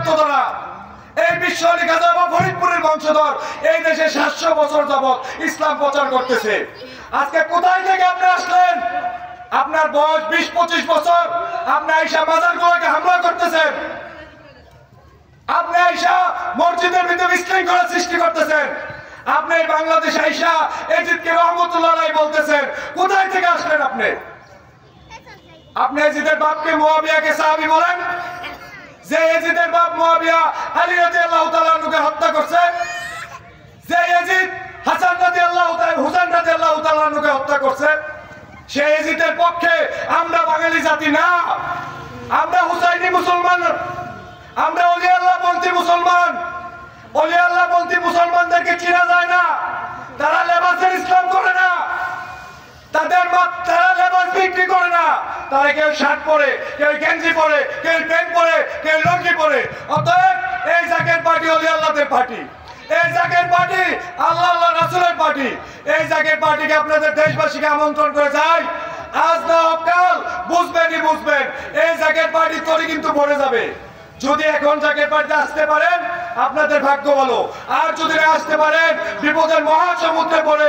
রক্তধারা, এই বিশ্ব আলী খাজা বা ফরিদপুরের বংশধর এই দেশে 700 বছর যাবত ইসলাম প্রচার করতেছে। আজকে কোথায় থেকে আপনি আসলেন? আপনার বয়স 20-25 বছর, আপনি আইসা মাজারগুলোকে হামলা করতেছেন, আপনি আইসা মসজিদের ভিতরে বিশৃঙ্খলা সৃষ্টি করতেছেন, আপনি বাংলাদেশ আইসা এজিদকে রহমতুল্লাহ আলাইহি বলতেছেন। কোথায় থেকে আসলেন আপনি? আপনি এজিদের বাপকে মুয়াবিয়াকে সাহাবী বলেন, যে এজিদের বাপ মুয়াবিয়া আলী রাদিয়াল্লাহু তাআলা আনহুকে হত্যা করছে, যে এজিদ হাসান রাদিয়াল্লাহু তাআলা হুসাইন রাদিয়াল্লাহু তাআলা আনহুকে হত্যা করছে, সেই এজিদের পক্ষে আমরা বাঙালি জাতি না, আমরা হুসাইনি মুসলমান, আমরা ওলি আল্লাহ পন্থী মুসলমান। ওলি আল্লাহ পন্থী মুসলমানদেরকে চিনা যায় না, তারা লেবাসের ইসলাম করে না, তারা লেবাস বিক্রি করে না, তারা কেউ শার্ট পরে, কেউ গেঞ্জি পরে, কেউ প্যান্ট পরে, কেউ লুঙ্গি পরে। অতএব এই জাকের পার্টি ওলি আল্লাহদের পার্টি, এই জাকের পার্টি আল্লাহ আল্লাহ রাসূলের পার্টি। এই জাকের পার্টিকে আপনাদের দেশবাসীকে আমন্ত্রণ করে যাই, আজ না হোক কাল বুঝবেনই বুঝবেন, এই জাকের পার্টি তৈরি কিন্তু পড়ে যাবে। যদি এখন জাকের পার্টিতে আসতে পারেন আপনাদের ভাগ্য ভালো, আর যদি না আসতে পারেন বিপদের মহাসমুদ্রে পড়ে